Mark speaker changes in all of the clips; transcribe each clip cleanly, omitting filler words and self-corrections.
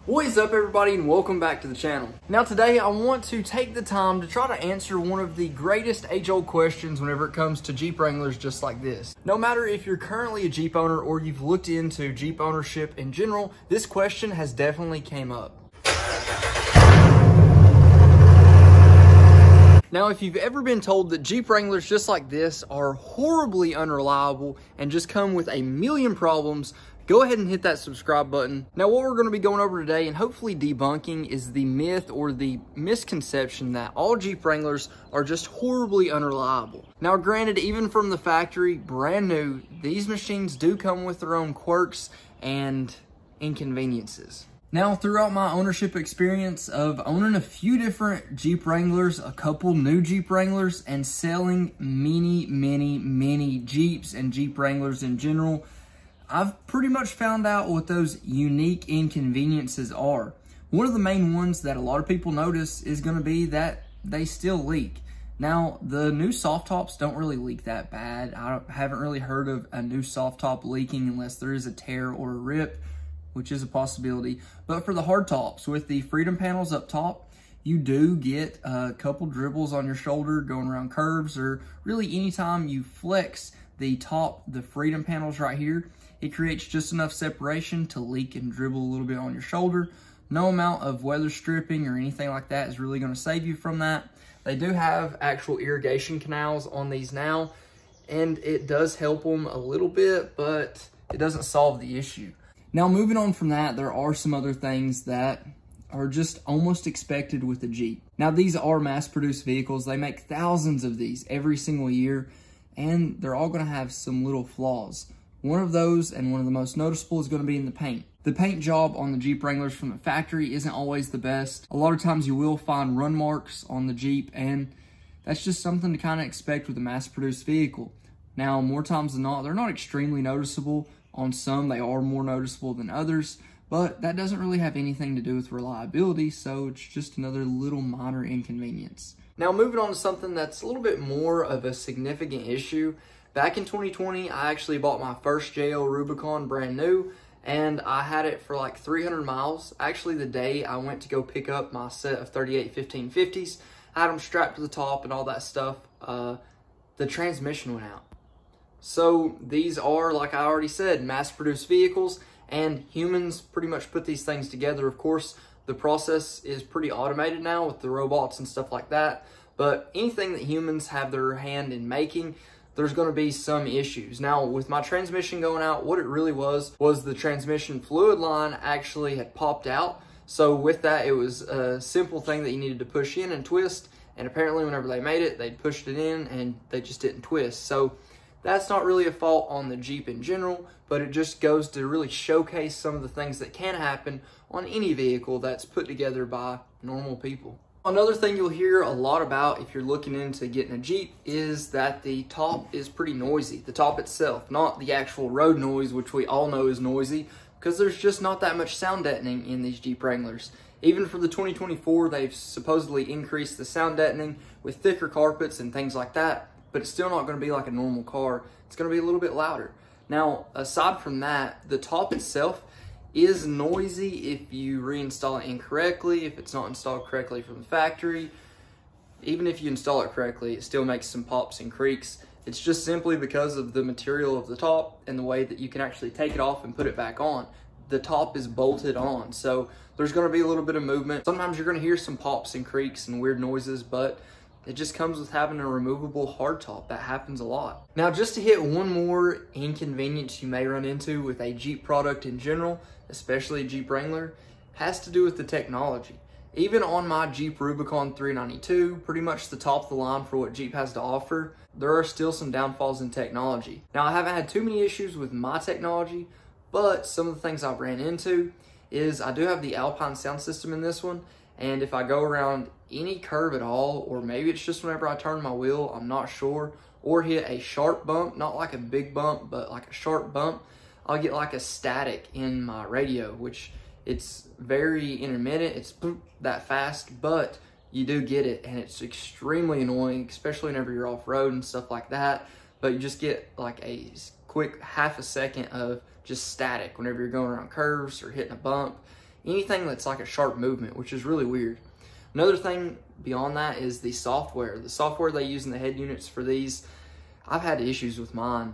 Speaker 1: What is up, everybody, and welcome back to the channel. Now today I want to take the time to try to answer one of the greatest age-old questions whenever it comes to Jeep Wranglers just like this. No matter if you're currently a Jeep owner or you've looked into Jeep ownership in general, this question has definitely came up. Now, if you've ever been told that Jeep Wranglers just like this are horribly unreliable and just come with a million problems, go ahead and hit that subscribe button. Now, what we're going to be going over today and hopefully debunking is the myth or the misconception that all Jeep Wranglers are just horribly unreliable. Now, granted, even from the factory, brand new, these machines do come with their own quirks and inconveniences. Now, throughout my ownership experience of owning a few different Jeep Wranglers, a couple new Jeep Wranglers, and selling many Jeeps and Jeep Wranglers in general, I've pretty much found out what those unique inconveniences are. One of the main ones that a lot of people notice is going to be that they still leak. Now, the new soft tops don't really leak that bad. I haven't really heard of a new soft top leaking unless there is a tear or a rip, which is a possibility. But for the hard tops, with the freedom panels up top, you do get a couple dribbles on your shoulder going around curves, or really anytime you flex the freedom panels right here, it creates just enough separation to leak and dribble a little bit on your shoulder. No amount of weather stripping or anything like that is really going to save you from that. They do have actual irrigation canals on these now, and it does help them a little bit, but it doesn't solve the issue. Now, moving on from that, there are some other things that are just almost expected with a Jeep. Now, these are mass-produced vehicles. They make thousands of these every single year, and they're all going to have some little flaws. One of those, and one of the most noticeable, is going to be in the paint. The paint job on the Jeep Wranglers from the factory isn't always the best. A lot of times you will find run marks on the Jeep, and that's just something to kind of expect with a mass-produced vehicle. Now, more times than not, they're not extremely noticeable. On some, they are more noticeable than others, but that doesn't really have anything to do with reliability, so it's just another little minor inconvenience. Now, moving on to something that's a little bit more of a significant issue. Back in 2020, I actually bought my first JL Rubicon brand new, and I had it for like 300 miles. Actually, the day I went to go pick up my set of 38 1550s, I had them strapped to the top and all that stuff. The transmission went out. So these are, like I already said, mass-produced vehicles, and humans pretty much put these things together. Of course, the process is pretty automated now with the robots and stuff like that, but anything that humans have their hand in making, there's going to be some issues. Now, with my transmission going out, what it really was the transmission fluid line actually had popped out. So with that, it was a simple thing that you needed to push in and twist, and apparently whenever they made it, they'd pushed it in and they just didn't twist. So that's not really a fault on the Jeep in general, but it just goes to really showcase some of the things that can happen on any vehicle that's put together by normal people. Another thing you'll hear a lot about if you're looking into getting a Jeep is that the top is pretty noisy. The top itself, not the actual road noise, which we all know is noisy, because there's just not that much sound deadening in these Jeep Wranglers. Even for the 2024, they've supposedly increased the sound deadening with thicker carpets and things like that, but it's still not going to be like a normal car. It's going to be a little bit louder. Now, aside from that, the top itself is noisy if you reinstall it incorrectly, if it's not installed correctly from the factory. Even if you install it correctly, it still makes some pops and creaks. It's just simply because of the material of the top and the way that you can actually take it off and put it back on. The top is bolted on, so there's going to be a little bit of movement. Sometimes you're going to hear some pops and creaks and weird noises, but it just comes with having a removable hardtop. That happens a lot. Now, just to hit one more inconvenience you may run into with a Jeep product in general, especially a Jeep Wrangler, has to do with the technology. Even on my Jeep Rubicon 392, pretty much the top of the line for what Jeep has to offer, there are still some downfalls in technology. Now, I haven't had too many issues with my technology, but some of the things I've ran into is I do have the Alpine sound system in this one, and if I go around any curve at all, or maybe it's just whenever I turn my wheel, I'm not sure, or hit a sharp bump, not like a big bump, but like a sharp bump, I'll get like a static in my radio, which it's very intermittent. It's that fast, but you do get it, and it's extremely annoying, especially whenever you're off-road and stuff like that. But you just get like a quick half a second of just static whenever you're going around curves or hitting a bump. anything that's like a sharp movement, which is really weird. Another thing beyond that is the software. The software they use in the head units for these, I've had issues with mine.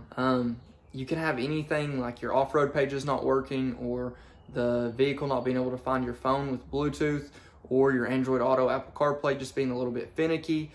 Speaker 1: You can have anything like your off-road pages not working, or the vehicle not being able to find your phone with Bluetooth, or your Android Auto, Apple CarPlay just being a little bit finicky,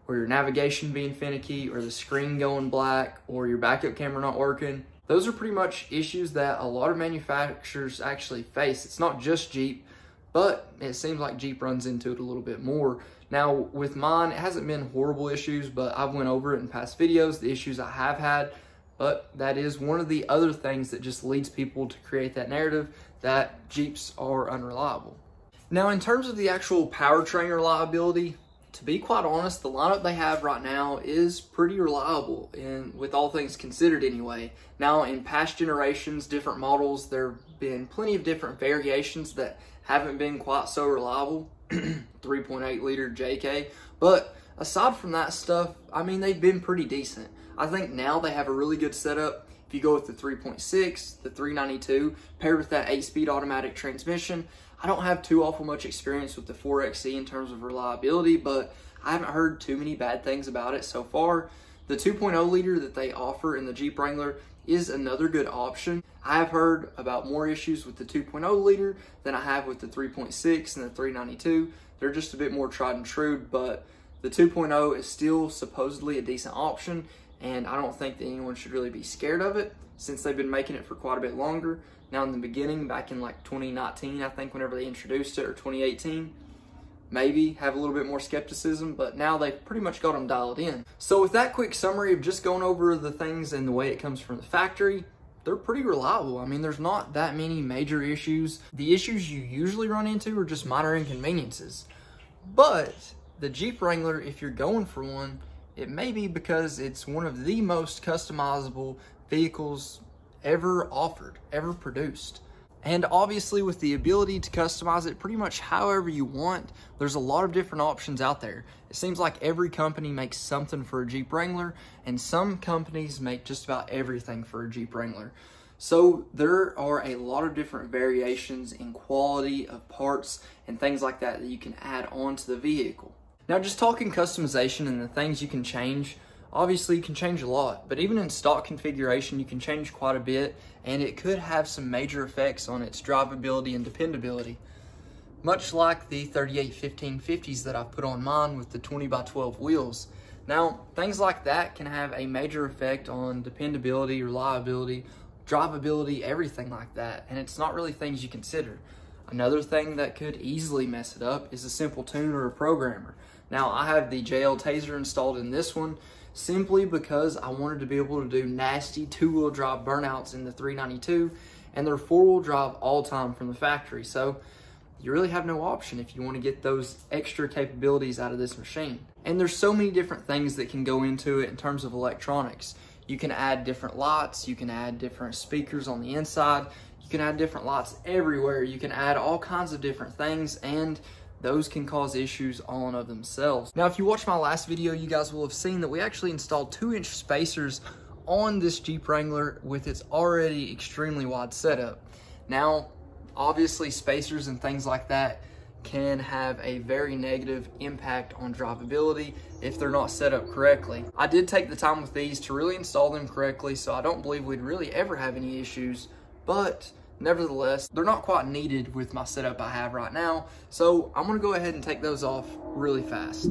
Speaker 1: or your navigation being finicky, or the screen going black, or your backup camera not working. Those are pretty much issues that a lot of manufacturers actually face. It's not just Jeep, but it seems like Jeep runs into it a little bit more. Now with mine, it hasn't been horrible issues, but I've went over it in past videos, the issues I have had. But that is one of the other things that just leads people to create that narrative that Jeeps are unreliable. Now, in terms of the actual powertrain reliability, to be quite honest, the lineup they have right now is pretty reliable, and with all things considered anyway. Now, in past generations, different models, there have been plenty of different variations that haven't been quite so reliable. 3.8 liter JK. But aside from that stuff, I mean, they've been pretty decent. I think now they have a really good setup. If you go with the 3.6, the 392, paired with that 8-speed automatic transmission, I don't have too awful much experience with the 4XE in terms of reliability, but I haven't heard too many bad things about it so far. The 2.0 liter that they offer in the Jeep Wrangler is another good option. I have heard about more issues with the 2.0 liter than I have with the 3.6 and the 392. They're just a bit more tried and true, but the 2.0 is still supposedly a decent option, and I don't think that anyone should really be scared of it since they've been making it for quite a bit longer. Now in the beginning, back in like 2019, I think whenever they introduced it, or 2018, maybe have a little bit more skepticism, but now they've pretty much got them dialed in. So with that quick summary of just going over the things and the way it comes from the factory, they're pretty reliable. I mean, there's not that many major issues. The issues you usually run into are just minor inconveniences. But the Jeep Wrangler, if you're going for one, it may be because it's one of the most customizable vehicles ever offered, ever produced. And obviously with the ability to customize it pretty much however you want, there's a lot of different options out there. It seems like every company makes something for a Jeep Wrangler, and some companies make just about everything for a Jeep Wrangler. So there are a lot of different variations in quality of parts and things like that that you can add on to the vehicle. Now, just talking customization and the things you can change, obviously you can change a lot, but even in stock configuration, you can change quite a bit, and it could have some major effects on its drivability and dependability. Much like the 38-1550s that I've put on mine with the 20x12 wheels. Now, things like that can have a major effect on dependability, reliability, drivability, everything like that, and it's not really things you consider. Another thing that could easily mess it up is a simple tuner or programmer. Now, I have the JL Taser installed in this one simply because I wanted to be able to do nasty two-wheel drive burnouts in the 392, and they're four-wheel drive all time from the factory. So you really have no option if you want to get those extra capabilities out of this machine. And there's so many different things that can go into it in terms of electronics. You can add different lights, you can add different speakers on the inside, you can add different lights everywhere, you can add all kinds of different things, and those can cause issues all in of themselves. Now, if you watched my last video, you guys will have seen that we actually installed 2-inch spacers on this Jeep Wrangler with its already extremely wide setup. Now, obviously spacers and things like that can have a very negative impact on drivability if they're not set up correctly. I did take the time with these to really install them correctly, so I don't believe we'd really ever have any issues, but nevertheless, they're not quite needed with my setup I have right now, so I'm gonna go ahead and take those off really fast.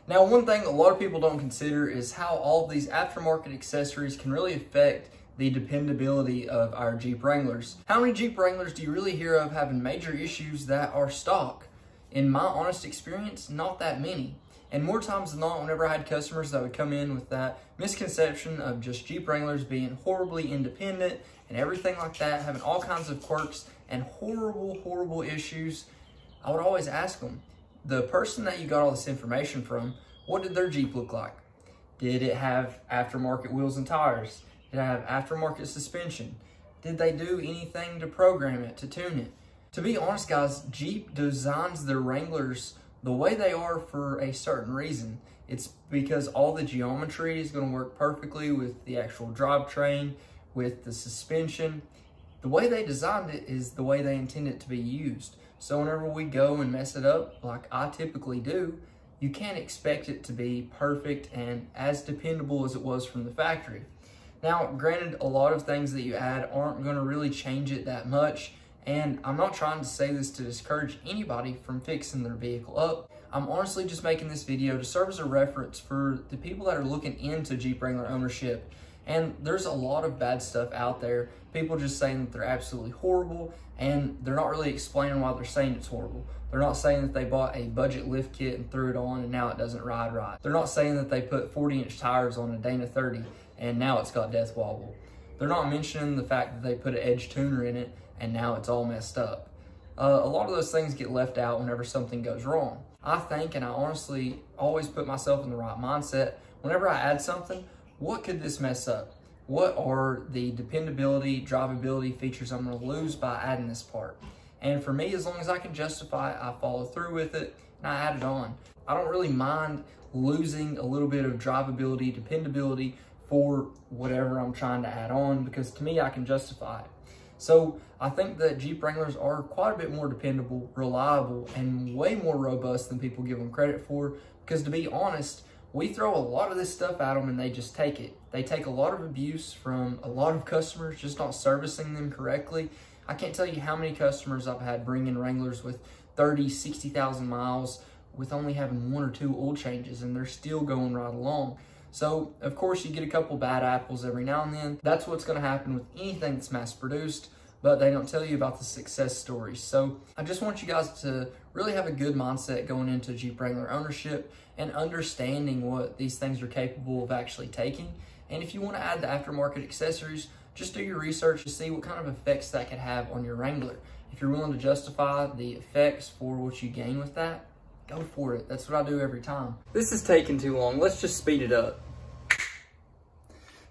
Speaker 1: Now, one thing a lot of people don't consider is how all of these aftermarket accessories can really affect the dependability of our Jeep Wranglers. How many Jeep Wranglers do you really hear of having major issues that are stock? In my honest experience, not that many. And more times than not, whenever I had customers that would come in with that misconception of just Jeep Wranglers being horribly independent and everything like that, having all kinds of quirks and horrible, horrible issues, I would always ask them, the person that you got all this information from, what did their Jeep look like? Did it have aftermarket wheels and tires? Did it have aftermarket suspension? Did they do anything to program it, to tune it? To be honest, guys, Jeep designs their Wranglers the way they are for a certain reason. It's because all the geometry is going to work perfectly with the actual drivetrain, with the suspension. The way they designed it is the way they intend it to be used. So whenever we go and mess it up, like I typically do, you can't expect it to be perfect and as dependable as it was from the factory. Now, granted, a lot of things that you add aren't going to really change it that much, and I'm not trying to say this to discourage anybody from fixing their vehicle up. I'm honestly just making this video to serve as a reference for the people that are looking into Jeep Wrangler ownership. And there's a lot of bad stuff out there. People just saying that they're absolutely horrible, and they're not really explaining why they're saying it's horrible. They're not saying that they bought a budget lift kit and threw it on and now it doesn't ride right. They're not saying that they put 40-inch tires on a Dana 30 and now it's got death wobble. They're not mentioning the fact that they put an edge tuner in it and now it's all messed up. A lot of those things get left out whenever something goes wrong. I think, and I honestly always put myself in the right mindset, whenever I add something, what could this mess up? What are the dependability, drivability features I'm going to lose by adding this part? And for me, as long as I can justify it, I follow through with it and I add it on. I don't really mind losing a little bit of drivability, dependability for whatever I'm trying to add on, because to me, I can justify it. So I think that Jeep Wranglers are quite a bit more dependable, reliable, and way more robust than people give them credit for, because to be honest, we throw a lot of this stuff at them and they just take it. They take a lot of abuse from a lot of customers just not servicing them correctly. I can't tell you how many customers I've had bring in Wranglers with 30, 60,000 miles with only having 1 or 2 oil changes, and they're still going right along. So, of course, you get a couple bad apples every now and then. That's what's going to happen with anything that's mass-produced, but they don't tell you about the success stories. So, I just want you guys to really have a good mindset going into Jeep Wrangler ownership and understanding what these things are capable of actually taking. And if you want to add the aftermarket accessories, just do your research to see what kind of effects that could have on your Wrangler. If you're willing to justify the effects for what you gain with that, go for it. That's what I do every time. This is taking too long. Let's just speed it up.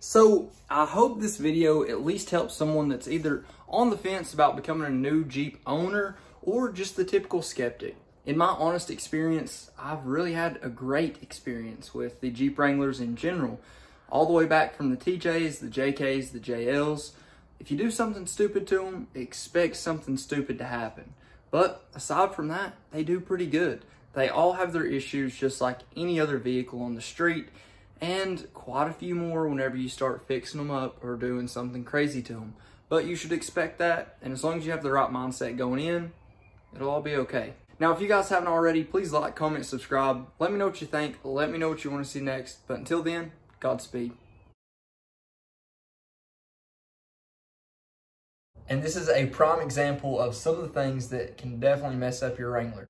Speaker 1: So I hope this video at least helps someone that's either on the fence about becoming a new Jeep owner or just the typical skeptic. In my honest experience, I've really had a great experience with the Jeep Wranglers in general. All the way back from the TJs, the JKs, the JLs. If you do something stupid to them, expect something stupid to happen. But aside from that, they do pretty good. They all have their issues just like any other vehicle on the street, and quite a few more whenever you start fixing them up or doing something crazy to them. But you should expect that, and as long as you have the right mindset going in, it'll all be okay. Now, if you guys haven't already, please like, comment, subscribe. Let me know what you think. Let me know what you want to see next. But until then, Godspeed. And this is a prime example of some of the things that can definitely mess up your Wrangler.